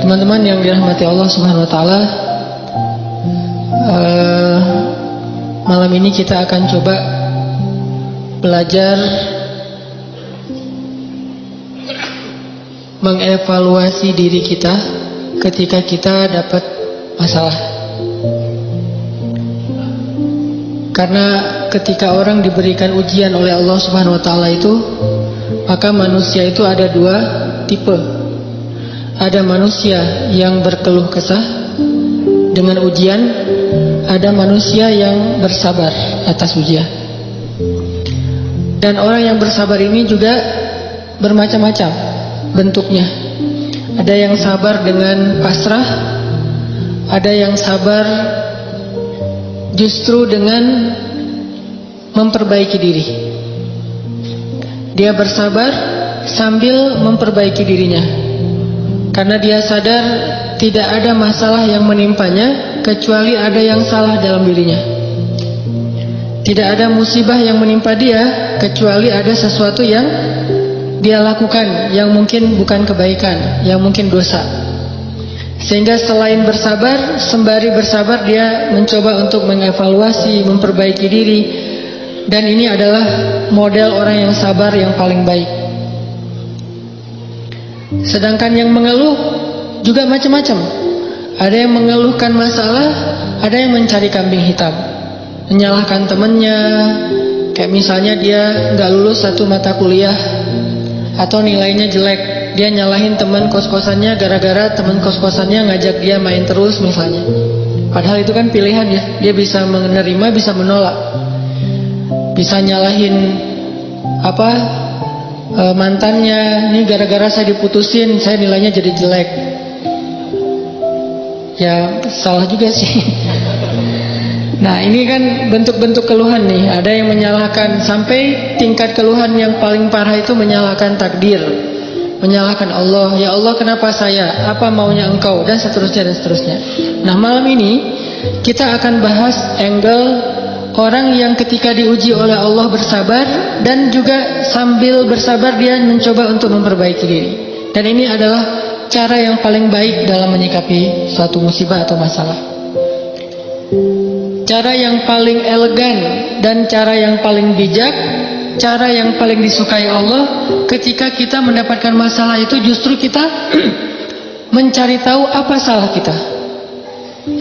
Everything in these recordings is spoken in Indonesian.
Teman-teman yang dirahmati Allah Subhanahu wa taala, malam ini kita akan coba belajar mengevaluasi diri kita ketika kita dapat masalah. Karena ketika orang diberikan ujian oleh Allah Subhanahu wa taala itu, maka manusia itu ada dua tipe. Ada manusia yang berkeluh kesah dengan ujian, ada manusia yang bersabar atas ujian. Dan orang yang bersabar ini juga bermacam-macam bentuknya. Ada yang sabar dengan pasrah, ada yang sabar justru dengan memperbaiki diri. Dia bersabar sambil memperbaiki dirinya, karena dia sadar tidak ada masalah yang menimpanya kecuali ada yang salah dalam dirinya. Tidak ada musibah yang menimpa dia kecuali ada sesuatu yang dia lakukan yang mungkin bukan kebaikan, yang mungkin dosa. Sehingga selain bersabar, sembari bersabar dia mencoba untuk mengevaluasi, memperbaiki diri. Dan ini adalah model orang yang sabar yang paling baik. Sedangkan yang mengeluh juga macam-macam. Ada yang mengeluhkan masalah, ada yang mencari kambing hitam, menyalahkan temannya. Kayak misalnya dia nggak lulus satu mata kuliah atau nilainya jelek, dia nyalahin teman kos-kosannya gara-gara teman kos-kosannya ngajak dia main terus misalnya. Padahal itu kan pilihan ya, dia bisa menerima, bisa menolak. Bisa nyalahin mantannya, ini gara-gara saya diputusin, saya nilainya jadi jelek. Ya salah juga sih. Nah ini kan bentuk-bentuk keluhan nih. Ada yang menyalahkan, sampai tingkat keluhan yang paling parah itu menyalahkan takdir, menyalahkan Allah. Ya Allah kenapa saya, apa maunya engkau, dan seterusnya dan seterusnya. Nah malam ini kita akan bahas angle orang yang ketika diuji oleh Allah bersabar, dan juga sambil bersabar dia mencoba untuk memperbaiki diri. Dan ini adalah cara yang paling baik dalam menyikapi suatu musibah atau masalah. Cara yang paling elegan dan cara yang paling bijak, cara yang paling disukai Allah ketika kita mendapatkan masalah itu justru kita mencari tahu apa salah kita.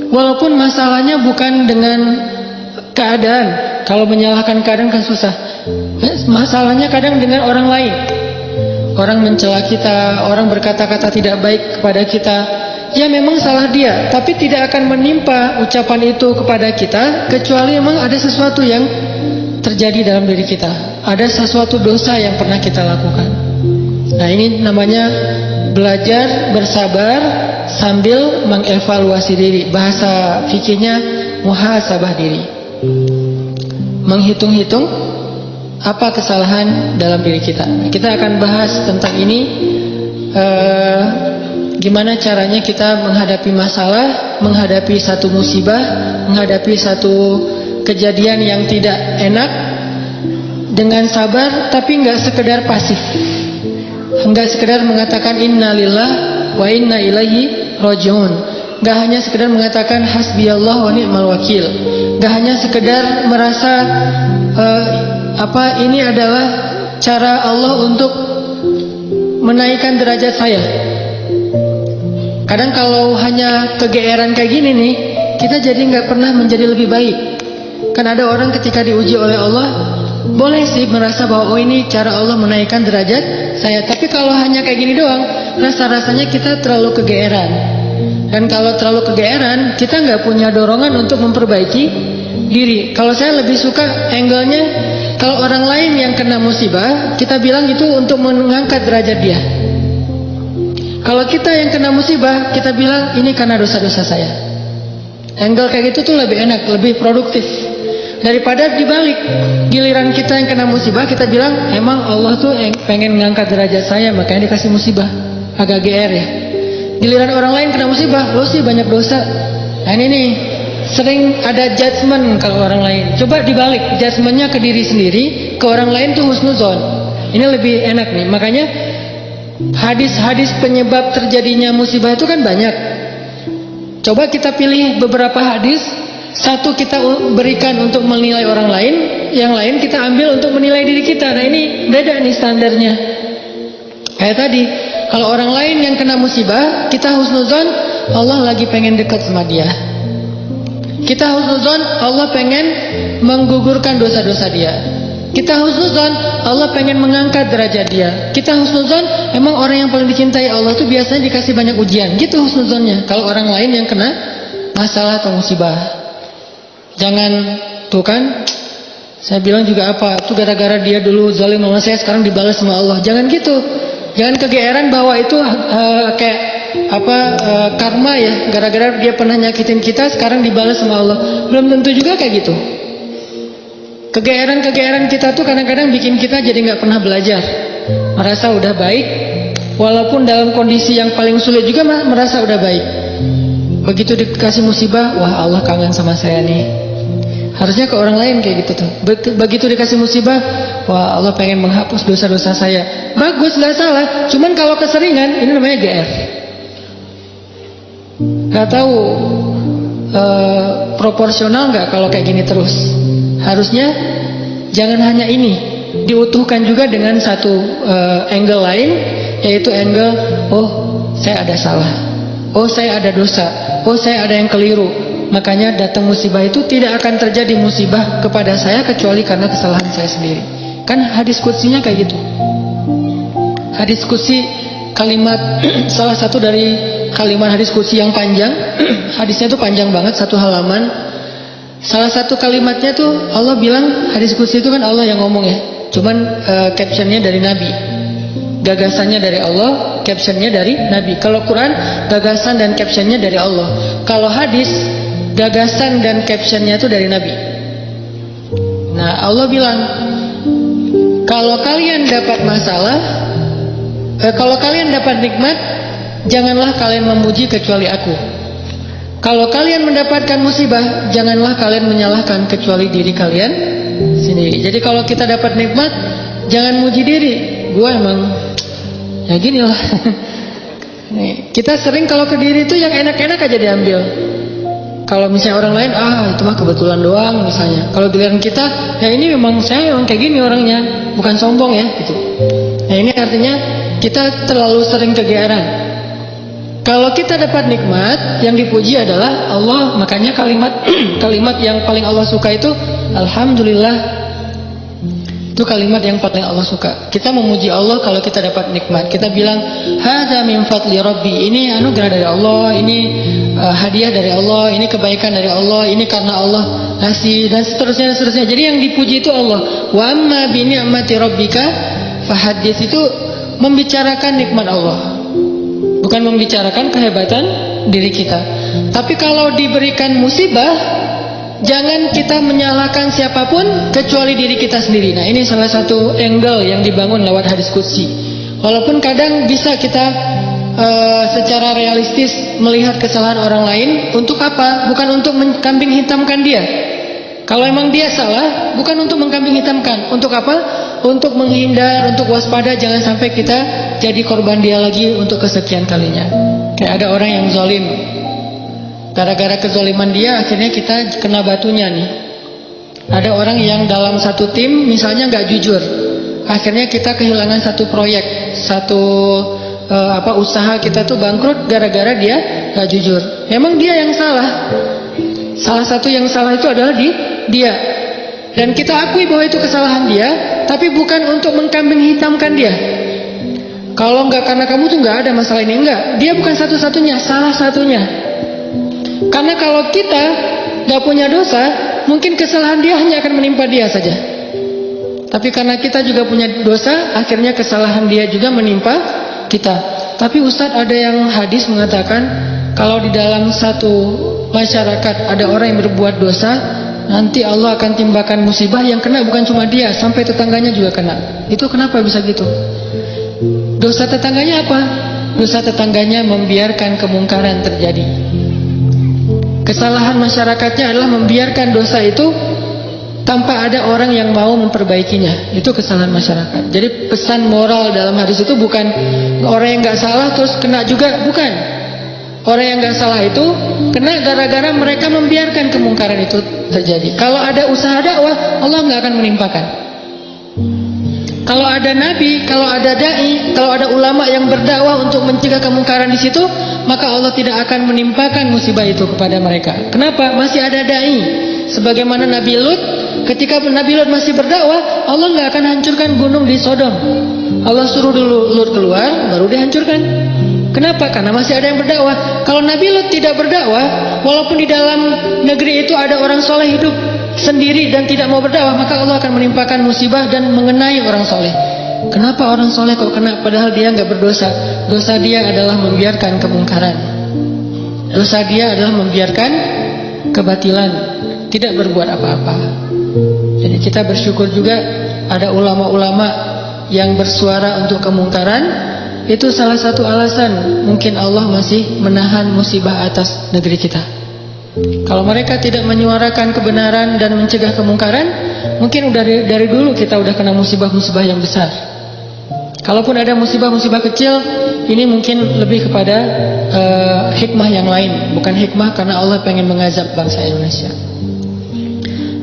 Walaupun masalahnya bukan dengan keadaan. Kalau menyalahkan keadaan kan susah. Masalahnya kadang dengan orang lain. Orang mencela kita, orang berkata-kata tidak baik kepada kita. Ya memang salah dia, tapi tidak akan menimpa ucapan itu kepada kita kecuali memang ada sesuatu yang terjadi dalam diri kita. Ada sesuatu dosa yang pernah kita lakukan. Nah ini namanya belajar bersabar sambil mengevaluasi diri. Bahasa fikihnya muhasabah diri. Menghitung-hitung apa kesalahan dalam diri kita. Kita akan bahas tentang ini, gimana caranya kita menghadapi masalah, menghadapi satu musibah, menghadapi satu kejadian yang tidak enak dengan sabar, tapi nggak sekedar pasif, nggak sekedar mengatakan innalillah wa inna ilaihi rajiun, nggak hanya sekedar mengatakan hasbiyallah wa ni'mal wakil, nggak hanya sekedar merasa ini adalah cara Allah untuk menaikkan derajat saya. Kadang kalau hanya kegeeran kayak gini nih, kita jadi nggak pernah menjadi lebih baik. Kan ada orang ketika diuji oleh Allah, boleh sih merasa bahwa oh ini cara Allah menaikkan derajat saya. Tapi kalau hanya kayak gini doang, rasa-rasanya kita terlalu kegeeran. Dan kalau terlalu kegeeran, kita nggak punya dorongan untuk memperbaiki diri. Kalau saya lebih suka angle-nya, kalau orang lain yang kena musibah, kita bilang itu untuk mengangkat derajat dia. Kalau kita yang kena musibah, kita bilang ini karena dosa-dosa saya. Angle kayak gitu tuh lebih enak, lebih produktif. Daripada dibalik, giliran kita yang kena musibah, kita bilang emang Allah tuh pengen mengangkat derajat saya, makanya dikasih musibah. Agak GR ya. Giliran orang lain kena musibah, lo sih banyak dosa. Nah ini nih, sering ada judgement kalau orang lain. Coba dibalik, judgementnya ke diri sendiri, ke orang lain tuh husnuzon. Ini lebih enak nih. Makanya Hadis-hadis penyebab terjadinya musibah itu kan banyak. Coba kita pilih beberapa hadis, satu kita berikan untuk menilai orang lain, yang lain kita ambil untuk menilai diri kita. Nah ini beda nih standarnya. Kayak tadi, kalau orang lain yang kena musibah, kita husnuzon Allah lagi pengen dekat sama dia. Kita husnuzon Allah pengen menggugurkan dosa-dosa dia. Kita husnuzon Allah pengen mengangkat derajat dia. Kita husnuzon emang orang yang paling dicintai Allah itu biasanya dikasih banyak ujian. Gitu husnuzonnya. Kalau orang lain yang kena masalah atau musibah, jangan tuh kan, saya bilang juga apa, itu gara-gara dia dulu zalim sama saya, sekarang dibalas sama Allah. Jangan gitu. Jangan kegeeran bahwa itu kayak karma ya, gara-gara dia pernah nyakitin kita, sekarang dibalas sama Allah. Belum tentu juga kayak gitu. Kegeeran kita tuh kadang-kadang bikin kita jadi nggak pernah belajar, merasa udah baik, walaupun dalam kondisi yang paling sulit juga merasa udah baik. Begitu dikasih musibah, wah Allah kangen sama saya nih. Harusnya ke orang lain kayak gitu tuh. Begitu dikasih musibah, wah Allah pengen menghapus dosa-dosa saya. Bagus, nggak salah. Cuman kalau keseringan, ini namanya GR. Nggak tahu proporsional nggak kalau kayak gini terus. Harusnya jangan hanya ini, diutuhkan juga dengan satu angle lain, yaitu angle, oh saya ada salah, oh saya ada dosa, oh saya ada yang keliru. Makanya datang musibah itu tidak akan terjadi musibah kepada saya kecuali karena kesalahan saya sendiri. Kan hadis qudsinya kayak gitu. Hadis qudsi kalimat salah satu dari kalimat hadis qudsi yang panjang. Hadisnya tuh panjang banget, satu halaman. Salah satu kalimatnya tuh Allah bilang, hadis qudsi itu kan Allah yang ngomong ya. Cuman captionnya dari Nabi. Gagasannya dari Allah, captionnya dari Nabi. Kalau Quran, gagasan dan captionnya dari Allah. Kalau hadis, gagasan dan captionnya itu dari Nabi. Nah Allah bilang, kalau kalian dapat masalah, kalau kalian dapat nikmat, janganlah kalian memuji kecuali aku. Kalau kalian mendapatkan musibah, janganlah kalian menyalahkan kecuali diri kalian sendiri. Jadi kalau kita dapat nikmat, jangan muji diri. Gue emang ya gini lah. Kita sering kalau ke diri itu yang enak-enak aja diambil. Kalau misalnya orang lain, itu mah kebetulan doang misalnya. Kalau giliran kita, ya ini memang saya memang kayak gini orangnya, bukan sombong ya gitu. Nah ini artinya kita terlalu sering kegeeran. Kalau kita dapat nikmat, yang dipuji adalah Allah. Makanya kalimat yang paling Allah suka itu Alhamdulillah. Itu kalimat yang paling Allah suka. Kita memuji Allah kalau kita dapat nikmat. Kita bilang, hadza min fadli rabbi. Ini anugerah dari Allah, ini hadiah dari Allah, ini kebaikan dari Allah, ini karena Allah ngasih, dan seterusnya. Jadi yang dipuji itu Allah. Wa amma bi ni'mati rabbika fahaddits, itu membicarakan nikmat Allah. Bukan membicarakan kehebatan diri kita. Tapi kalau diberikan musibah, jangan kita menyalahkan siapapun kecuali diri kita sendiri. Nah ini salah satu angle yang dibangun lewat hadis qudsi. Walaupun kadang bisa kita secara realistis melihat kesalahan orang lain. Untuk apa? Bukan untuk mengkambing hitamkan dia. Kalau emang dia salah, bukan untuk mengkambing hitamkan. Untuk apa? Untuk menghindar, untuk waspada, jangan sampai kita jadi korban dia lagi untuk kesekian kalinya. Kayak ada orang yang zalim, gara-gara kezaliman dia akhirnya kita kena batunya nih. Ada orang yang dalam satu tim misalnya nggak jujur, akhirnya kita kehilangan satu proyek, satu usaha kita tuh bangkrut gara-gara dia nggak jujur. Memang dia yang salah. Salah satu yang salah itu adalah dia. Dan kita akui bahwa itu kesalahan dia, tapi bukan untuk mengkambing hitamkan dia. Kalau enggak karena kamu tuh enggak ada masalah ini, enggak. Dia bukan satu-satunya, salah satunya. Karena kalau kita enggak punya dosa, mungkin kesalahan dia hanya akan menimpa dia saja. Tapi karena kita juga punya dosa, akhirnya kesalahan dia juga menimpa kita. Tapi Ustadz, ada yang hadis mengatakan, kalau di dalam satu masyarakat ada orang yang berbuat dosa, nanti Allah akan timbakan musibah yang kena bukan cuma dia, sampai tetangganya juga kena. Itu kenapa bisa gitu? Dosa tetangganya apa? Dosa tetangganya membiarkan kemungkaran terjadi. Kesalahan masyarakatnya adalah membiarkan dosa itu tanpa ada orang yang mau memperbaikinya. Itu kesalahan masyarakat. Jadi pesan moral dalam hadis itu bukan orang yang nggak salah terus kena juga, bukan. Orang yang nggak salah itu kena gara-gara mereka membiarkan kemungkaran itu terjadi. Kalau ada usaha dakwah, Allah nggak akan menimpakan. Kalau ada nabi, kalau ada dai, kalau ada ulama yang berdakwah untuk mencegah kemungkaran di situ, maka Allah tidak akan menimpakan musibah itu kepada mereka. Kenapa? Masih ada dai. Sebagaimana Nabi Lut, ketika Nabi Lut masih berdakwah, Allah nggak akan hancurkan gunung di Sodom. Allah suruh dulu Lut keluar, baru dihancurkan. Kenapa? Karena masih ada yang berdakwah. Kalau Nabi Lut tidak berdakwah, walaupun di dalam negeri itu ada orang soleh hidup sendiri dan tidak mau berdakwah, maka Allah akan menimpakan musibah dan mengenai orang soleh. Kenapa orang soleh kok kena padahal dia nggak berdosa? Dosa dia adalah membiarkan kemungkaran. Dosa dia adalah membiarkan kebatilan, tidak berbuat apa-apa. Jadi kita bersyukur juga ada ulama-ulama yang bersuara untuk kemungkaran. Itu salah satu alasan mungkin Allah masih menahan musibah atas negeri kita. Kalau mereka tidak menyuarakan kebenaran dan mencegah kemungkaran, mungkin dari dulu kita udah kena musibah-musibah yang besar. Kalaupun ada musibah-musibah kecil, ini mungkin lebih kepada hikmah yang lain, bukan hikmah karena Allah pengen mengazab bangsa Indonesia.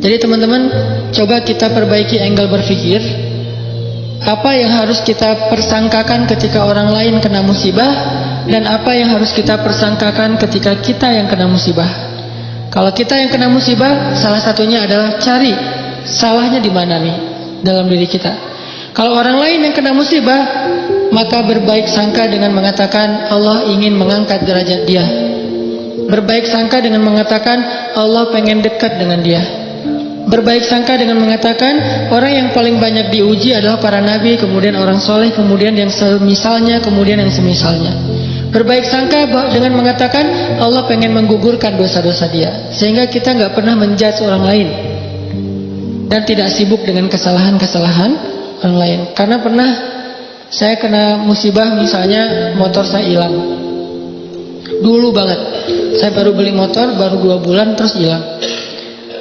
Jadi teman-teman, coba kita perbaiki angle berpikir. Apa yang harus kita persangkakan ketika orang lain kena musibah, dan apa yang harus kita persangkakan ketika kita yang kena musibah. Kalau kita yang kena musibah, salah satunya adalah cari salahnya di mana nih dalam diri kita. Kalau orang lain yang kena musibah, maka berbaik sangka dengan mengatakan Allah ingin mengangkat derajat dia. Berbaik sangka dengan mengatakan Allah pengen dekat dengan dia. Berbaik sangka dengan mengatakan orang yang paling banyak diuji adalah para nabi, kemudian orang soleh, kemudian yang semisalnya, kemudian yang semisalnya. Berbaik sangka dengan mengatakan Allah pengen menggugurkan dosa-dosa dia, sehingga kita nggak pernah menjudge orang lain dan tidak sibuk dengan kesalahan-kesalahan orang lain. Karena pernah saya kena musibah, misalnya motor saya hilang. Dulu banget, saya baru beli motor, baru 2 bulan terus hilang.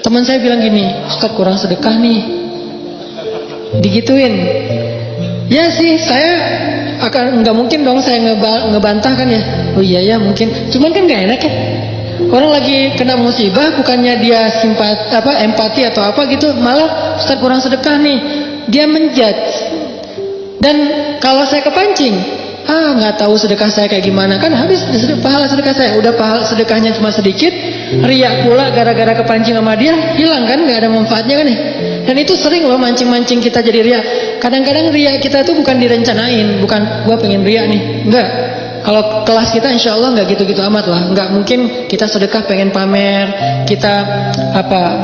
Teman saya bilang gini, Ustaz kurang sedekah nih, digituin. Ya sih, saya nggak mungkin dong saya ngebantah kan ya. Oh iya ya mungkin, cuman kan nggak enak ya. Orang lagi kena musibah, bukannya dia empati atau apa gitu, malah Ustaz kurang sedekah nih, dia menjudge. Dan kalau saya kepancing, nggak tahu sedekah saya kayak gimana, kan habis pahala sedekah saya. Udah pahala sedekahnya cuma sedikit, riak pula gara-gara kepancing sama dia, hilang kan, nggak ada manfaatnya kan ya. Dan itu sering loh mancing-mancing kita jadi riak. Kadang-kadang riak kita tuh bukan direncanain, bukan gua pengen riak nih, enggak. Kalau kelas kita insya Allah nggak gitu-gitu amat lah, nggak mungkin kita sedekah pengen pamer, kita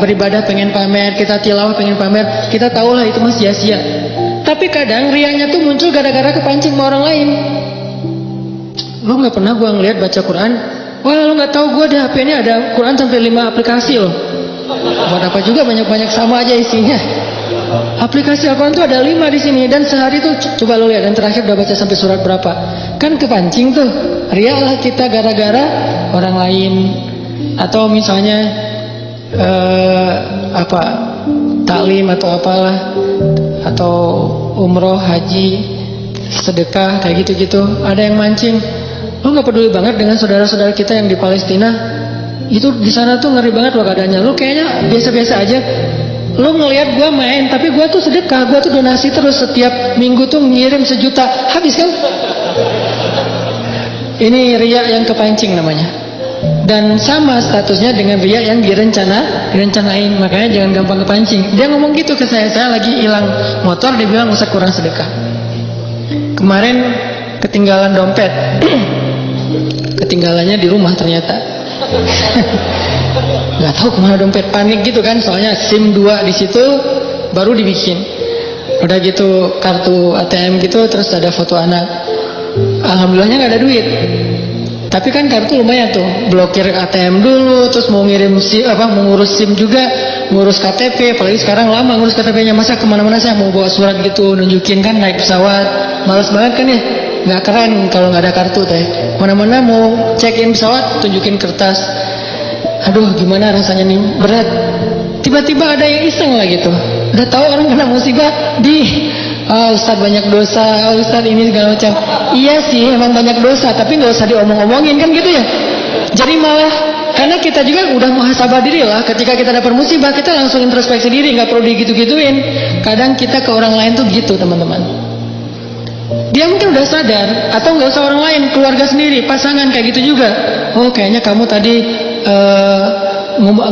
beribadah pengen pamer, kita tilawah pengen pamer, kita tahu lah itu mah sia-sia. Tapi kadang riaknya tuh muncul gara-gara kepancing sama orang lain. Lo nggak pernah gua ngeliat baca Quran? Wah, lo nggak tahu gua di HP ini ada Quran sampai 5 aplikasi loh. Buat apa juga banyak-banyak sama aja isinya. Aplikasi Al-Quran tuh ada 5 di sini, dan sehari tuh coba lo lihat, dan terakhir udah baca sampai surat berapa? Kan kepancing tuh. Riaklah kita gara-gara orang lain, atau misalnya taklim atau apalah, atau umroh, haji, sedekah kayak gitu-gitu. Ada yang mancing, lo nggak peduli banget dengan saudara-saudara kita yang di Palestina, itu di sana tuh ngeri banget loh keadaannya. Lo kayaknya biasa-biasa aja. Lo ngelihat gue main, tapi gue tuh sedekah, gue tuh donasi terus, setiap minggu tuh ngirim 1 juta, habis kan? Ini riya yang kepancing namanya. Dan sama statusnya dengan riya yang direncanain. Makanya jangan gampang kepancing. Dia ngomong gitu ke saya lagi hilang motor, dia bilang Ustaz kurang sedekah. Kemarin ketinggalan dompet. Ketinggalannya di rumah ternyata. Nggak tahu kemana dompet, panik gitu kan, soalnya SIM 2 di situ baru dibikin. Udah gitu kartu ATM gitu, terus ada foto anak. Alhamdulillahnya nggak ada duit. Tapi kan kartu lumayan tuh, blokir ATM dulu, terus mau ngirim mau ngurus SIM juga, ngurus KTP, apalagi sekarang lama ngurus KTP-nya, masa kemana-mana saya mau bawa surat gitu nunjukin, kan naik pesawat, males banget kan ya, nggak keren kalau nggak ada kartu teh. Mana-mana mau check in pesawat tunjukin kertas, aduh gimana rasanya nih, berat. Tiba-tiba ada yang iseng lah gitu. Udah tahu orang kena musibah Ustadz banyak dosa, Ustadz ini segala macam. Iya sih, emang banyak dosa, tapi nggak usah diomong-omongin kan gitu ya. Jadi malah karena kita juga udah muhasabah diri lah. Ketika kita dapat musibah, kita langsung introspeksi diri, nggak perlu digitu-gituin. Kadang kita ke orang lain tuh gitu, teman-teman. Dia mungkin udah sadar, atau nggak usah orang lain, keluarga sendiri, pasangan kayak gitu juga. Oh, kayaknya kamu tadi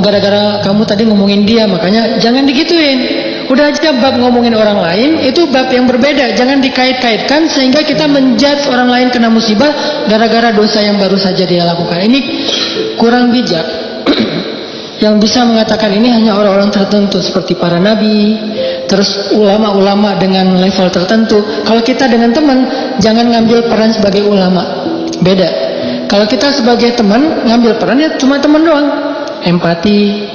gara-gara kamu tadi ngomongin dia, makanya jangan digituin. Udah aja bab ngomongin orang lain, itu bab yang berbeda. Jangan dikait-kaitkan sehingga kita menjudge orang lain kena musibah gara-gara dosa yang baru saja dia lakukan. Ini kurang bijak. Yang bisa mengatakan ini hanya orang-orang tertentu seperti para nabi, terus ulama-ulama dengan level tertentu. Kalau kita dengan teman, jangan ngambil peran sebagai ulama. Beda. Kalau kita sebagai teman, ngambil peran ya cuma teman doang. Empati,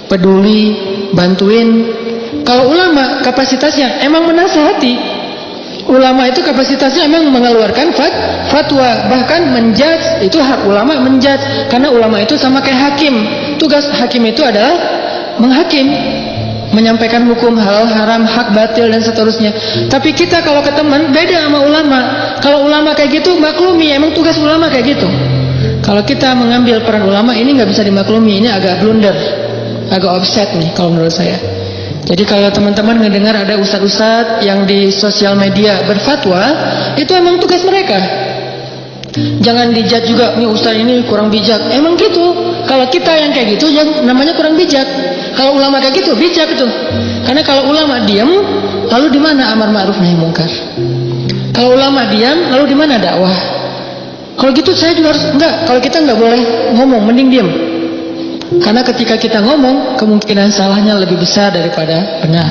peduli, bantuin. Kalau ulama kapasitasnya emang menasihati. Ulama itu kapasitasnya emang mengeluarkan fatwa, bahkan menjudge. Itu hak ulama menjudge, karena ulama itu sama kayak hakim. Tugas hakim itu adalah menghakim, menyampaikan hukum halal haram, hak batil dan seterusnya. Tapi kita kalau ke teman beda sama ulama. Kalau ulama kayak gitu maklumi, emang tugas ulama kayak gitu. Kalau kita mengambil peran ulama ini nggak bisa dimaklumi, ini agak blunder, agak offset nih kalau menurut saya. Jadi kalau teman-teman ngedengar ada ustadz-ustadz yang di sosial media berfatwa, itu emang tugas mereka. Jangan dijat juga, nih ustadz ini kurang bijak. Emang gitu. Kalau kita yang kayak gitu, yang namanya kurang bijak. Kalau ulama kayak gitu, bijak itu. Karena kalau ulama diam, lalu di mana amar ma'ruf nahi munkar? Kalau ulama diam, lalu di mana dakwah? Kalau gitu saya juga harus enggak. Kalau kita enggak boleh ngomong, mending diam. Karena ketika kita ngomong, kemungkinan salahnya lebih besar daripada benar.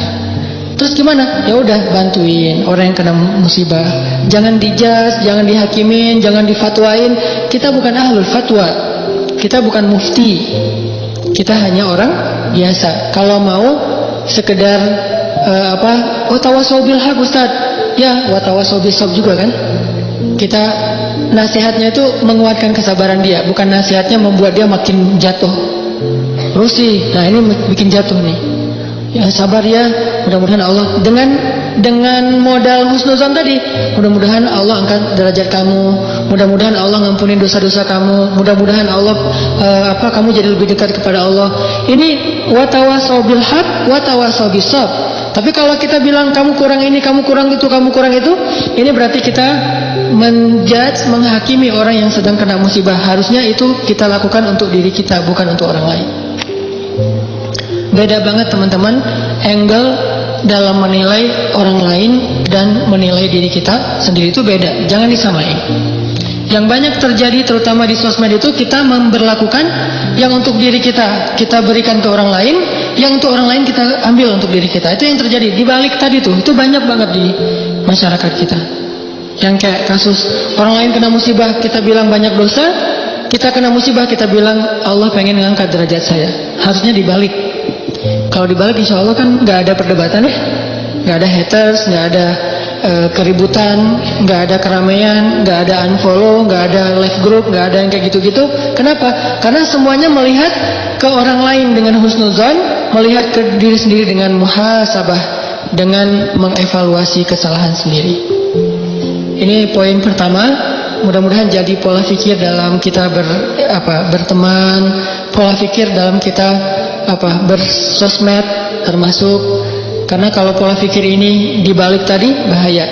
Terus gimana? Ya udah, bantuin orang yang kena musibah. Jangan dijudge, jangan dihakimin, jangan difatwain. Kita bukan ahlul fatwa. Kita bukan mufti. Kita hanya orang biasa. Kalau mau sekedar watawasau bil haq Ustaz. Ya, watawasau bis sabr juga kan? Kita nasihatnya itu menguatkan kesabaran dia, bukan nasihatnya membuat dia makin jatuh. Rusi, nah ini bikin jatuh nih. Ya sabar ya, mudah-mudahan Allah dengan modal husnuzon tadi, mudah-mudahan Allah angkat derajat kamu, mudah-mudahan Allah ngampunin dosa-dosa kamu, mudah-mudahan Allah kamu jadi lebih dekat kepada Allah. Ini watawasau bil haq, watawasau bis sabr. Tapi kalau kita bilang kamu kurang ini, kamu kurang itu, kamu kurang itu, ini berarti kita menjudge, menghakimi orang yang sedang kena musibah. Harusnya itu kita lakukan untuk diri kita, bukan untuk orang lain. Beda banget teman-teman angle dalam menilai orang lain dan menilai diri kita sendiri, itu beda. Jangan disamain. Yang banyak terjadi terutama di sosmed itu, kita memberlakukan yang untuk diri kita berikan ke orang lain, yang untuk orang lain kita ambil untuk diri kita. Itu yang terjadi di balik tadi tuh. Itu banyak banget di masyarakat kita. Yang kayak kasus orang lain kena musibah, kita bilang banyak dosa. Kita kena musibah, kita bilang Allah pengen ngangkat derajat saya. Harusnya dibalik. Kalau dibalik insya Allah kan gak ada perdebatan ya. Gak ada haters, gak ada keributan, gak ada keramaian, gak ada unfollow, gak ada live group, gak ada yang kayak gitu-gitu. Kenapa? Karena semuanya melihat ke orang lain dengan husnuzon, melihat ke diri sendiri dengan muhasabah, dengan mengevaluasi kesalahan sendiri. Ini poin pertama. Mudah-mudahan jadi pola pikir dalam kita berteman, pola pikir dalam kita bersosmed termasuk. Karena kalau pola pikir ini dibalik tadi, bahaya.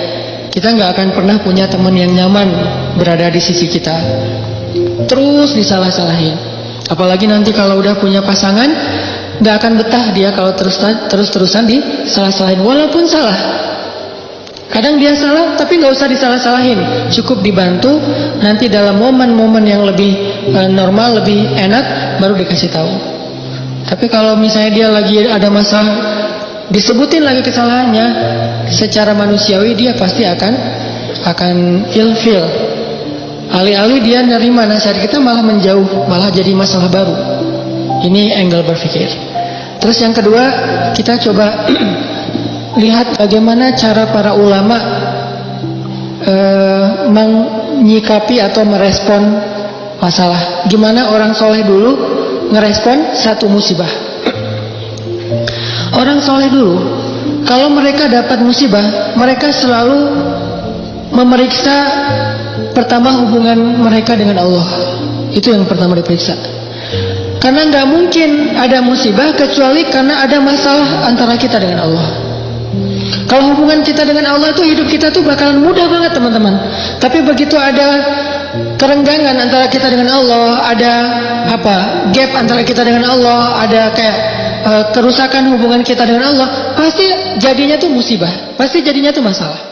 Kita nggak akan pernah punya teman yang nyaman berada di sisi kita. Terus disalah-salahin. Apalagi nanti kalau udah punya pasangan, nggak akan betah dia kalau terus-terusan disalah-salahin. Walaupun salah. Kadang dia salah, tapi nggak usah disalah-salahin. Cukup dibantu, nanti dalam momen-momen yang lebih normal, lebih enak, baru dikasih tahu. Tapi kalau misalnya dia lagi ada masalah, disebutin lagi kesalahannya, secara manusiawi dia pasti akan ilfil. Alih-alih dia nerima nasihat kita, malah menjauh, malah jadi masalah baru. Ini angle berpikir. Terus yang kedua, kita coba lihat bagaimana cara para ulama menyikapi atau merespon masalah. Gimana orang soleh dulu ngerespon satu musibah. orang soleh dulu, kalau mereka dapat musibah, mereka selalu memeriksa pertama hubungan mereka dengan Allah. Itu yang pertama diperiksa. Karena nggak mungkin ada musibah kecuali karena ada masalah antara kita dengan Allah. Kalau hubungan kita dengan Allah itu, hidup kita tuh bakalan mudah banget teman-teman. Tapi begitu ada kerenggangan antara kita dengan Allah, ada gap antara kita dengan Allah, ada kayak kerusakan hubungan kita dengan Allah, pasti jadinya tuh musibah, pasti jadinya tuh masalah.